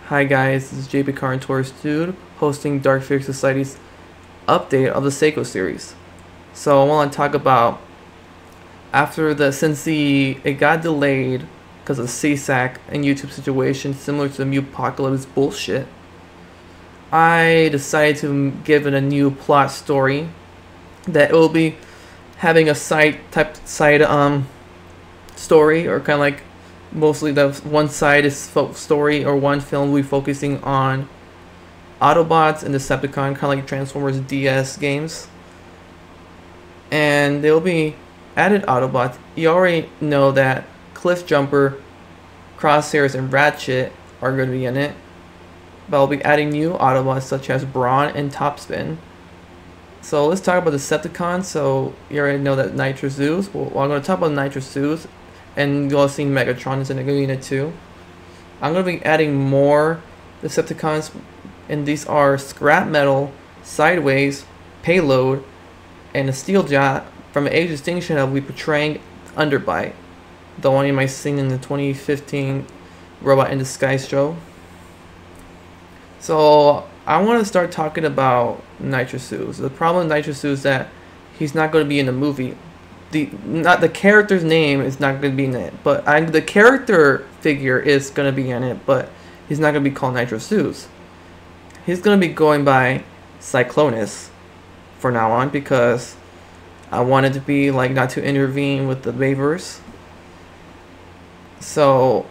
Hi guys, this is JP Car and Tourist Dude hosting Dark Fear Society's update of the Seiko series. So I want to talk about since it got delayed because of CSAC and YouTube situation similar to the Mu Apocalypse bullshit. I decided to give it a new plot story that it will be having a side story, or kind of like mostly the one side is story, or one film will be focusing on Autobots and Decepticon, kind of like Transformers DS games. And they'll be added Autobots. You already know that Cliffjumper, Crosshairs, and Ratchet are going to be in it. But I'll be adding new Autobots such as Brawn and Topspin. So let's talk about Decepticons. So you already know that Nitro Zoos. Well, I'm going to talk about Nitro Zoos, and you'll see Megatron is going to be in it too. I'm going to be adding more Decepticons, and these are Scrap Metal, Sideways, Payload, and a Steeljaw from Age of Extinction that will be portraying Underbite, the one you might seen in the 2015 Robot in Disguise show. So I want to start talking about Nitro Zoos. The problem with Nitro Zoos is that he's not going to be in the movie. The character's name is not going to be in it, but the character figure is going to be in it, but he's not going to be called Nitro Zoos. He's going to be going by Cyclonus for now on, because I wanted to be like not to intervene with the waivers. So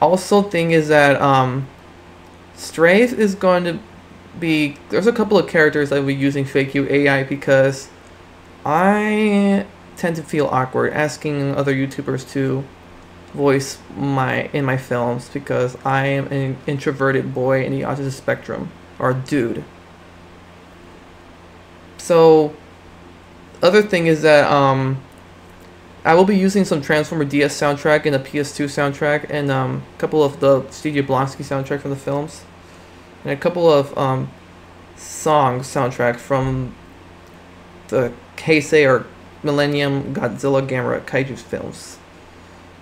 also thing is that Strafe is going to be, there's a couple of characters that will be using fake AI, because I tend to feel awkward asking other YouTubers to voice in my films, because I am an introverted boy in the autism spectrum, or dude. So other thing is that I will be using some Transformer DS soundtrack and a PS2 soundtrack, and a couple of the Steve Jablonsky soundtrack from the films, and a couple of songs soundtrack from the Heisei or Millennium Godzilla Gamera Kaiju films.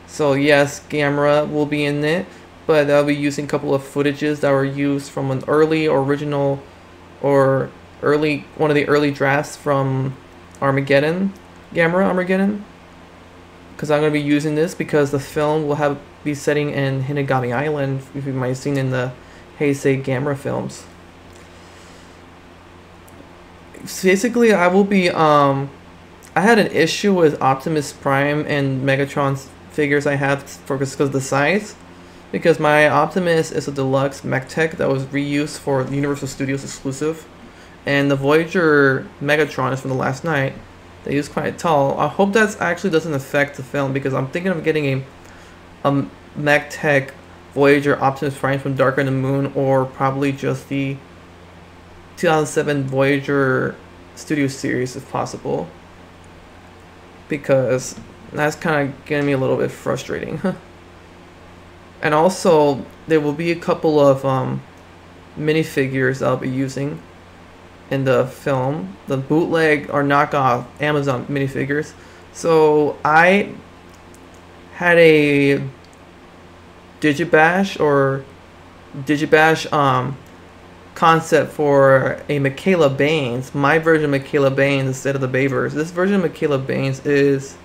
So yes, Gamera will be in it, but I'll be using a couple of footages that were used from an early or original, or one of the early drafts from Armageddon, Gamera Armageddon, because I'm going to be using this because the film will be setting in Hinagami Island, if you might have seen in the Heisei Gamera films. Basically, I will be I had an issue with Optimus Prime and Megatron's figures I have because of the size, because my Optimus is a deluxe mech tech that was reused for the Universal Studios exclusive, and the Voyager Megatron is from the last night. They use quite tall. I hope that actually doesn't affect the film, because I'm thinking of getting a mech tech Voyager Optimus Prime from Darker Than the Moon, or probably just the 2007 Voyager Studio Series if possible, because that's kind of getting me a little bit frustrating. And also there will be a couple of minifigures I'll be using in the film, the bootleg or knockoff Amazon minifigures. So I had a Digibash concept for a Michaela Baines, my version of Michaela Baines instead of the Bayvers. This version of Michaela Baines is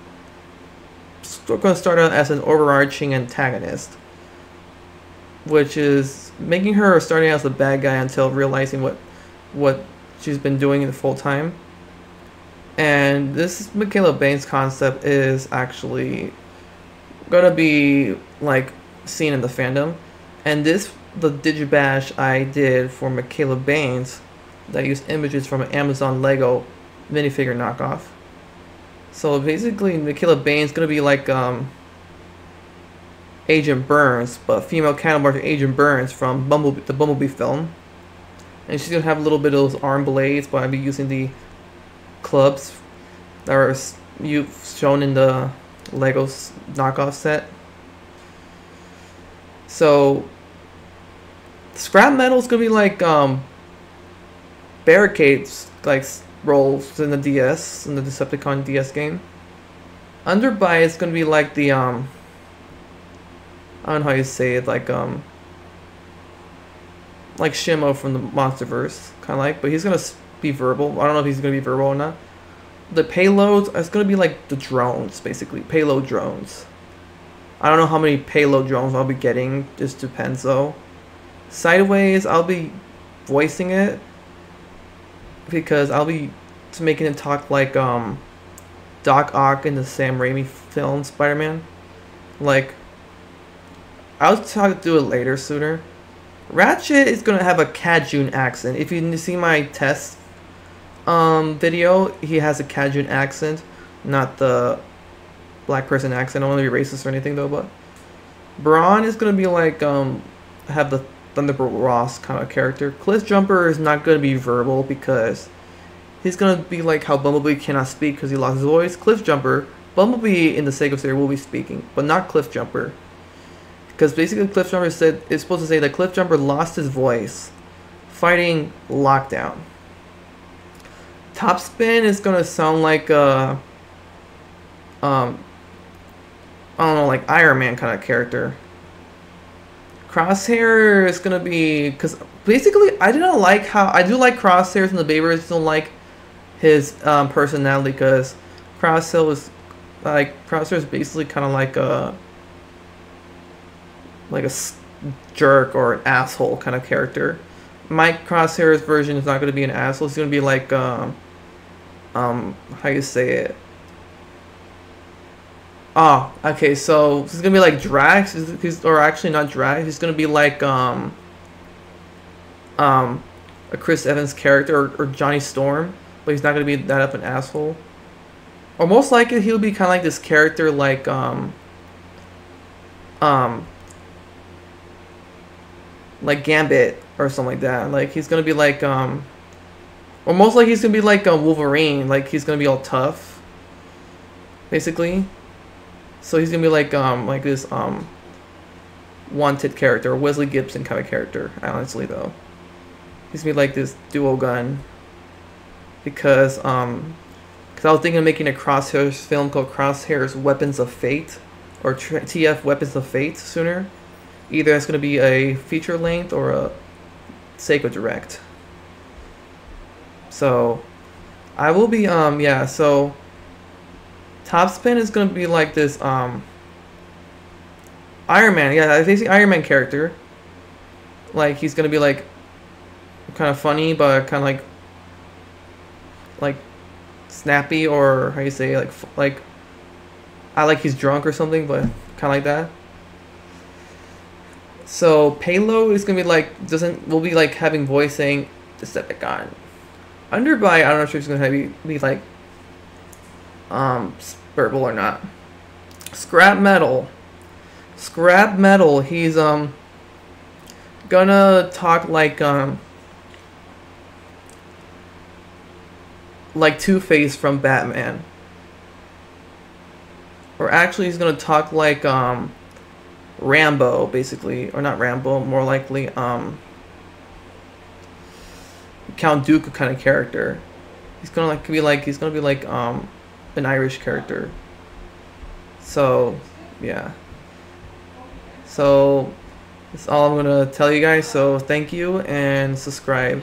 going to start out as an overarching antagonist, which is making her starting out as a bad guy until realizing what she's been doing the full time. And this Michaela Baines concept is actually going to be like seen in the fandom. And the Digibash I did for Michaela Baines, that used images from an Amazon Lego minifigure knockoff. So basically Michaela Baines is going to be like Agent Burns, but female counterpart to Agent Burns from the Bumblebee film. And she's going to have a little bit of those arm blades, but I'll be using the clubs that are shown in the Legos knockoff set. So Scrap Metal is going to be like barricades, like roles in the DS, in the Decepticon DS game. Underbite is going to be like the I don't know how you say it, like like Shimo from the MonsterVerse, kind of like, but he's gonna be verbal. I don't know if he's gonna be verbal or not. The payloads, it's gonna be like the drones, basically, payload drones. I don't know how many payload drones I'll be getting, just depends though. Sideways, I'll be voicing it because I'll be making it talk like Doc Ock in the Sam Raimi film Spider-Man. Like, I'll try to do it later, sooner. Ratchet is gonna have a Cajun accent. If you see my test video, he has a Cajun accent, not the black person accent. I don't want to be racist or anything though, but Braun is gonna be like have the Thunderbolt Ross kind of character. Cliffjumper is not gonna be verbal because he's gonna be like how Bumblebee cannot speak because he lost his voice. Cliffjumper, Bumblebee in the Seiko series will be speaking, but not Cliffjumper. Because basically Cliffjumper said it's supposed to say that Cliffjumper lost his voice fighting Lockdown. Topspin is gonna sound like I don't know, like Iron Man kind of character. Crosshair is gonna be, because basically I do like Crosshairs in the Baby, I just don't like his personality, because Crosshair is basically kind of like a jerk or an asshole kind of character. Mike Crosshair's version is not going to be an asshole. He's going to be like how you say it? Oh, okay, so he's going to be like Drax, or actually not Drax. He's going to be like a Chris Evans character, or Johnny Storm, but he's not going to be that up an asshole. Or most likely he'll be kind of like this character like Gambit or something like that. Like he's gonna be like or most likely he's gonna be like Wolverine. Like he's gonna be all tough, basically. So he's gonna be like this wanted character, Wesley Gibson kind of character. Honestly though, he's gonna be like this dual gun because I was thinking of making a Crosshairs film called Crosshairs Weapons of Fate, or TF Weapons of Fate sooner. Either it's going to be a feature length or a Seiko Direct. So I will be yeah, so Topspin is going to be like this Iron Man. Yeah, I think the Iron Man character. Like he's going to be like kind of funny, but kind of like snappy, or how you say, like I like he's drunk or something, but kind of like that. So payload is gonna be like we'll be like having voice saying Decepticon. Underbite, I don't know if it's gonna be like verbal or not. Scrap metal, he's gonna talk like Two-Face from Batman. Or actually he's gonna talk like Rambo, basically, or not Rambo, more likely Count Dooku kind of character. He's gonna be like an Irish character. So yeah. So that's all I'm gonna tell you guys. So thank you and subscribe.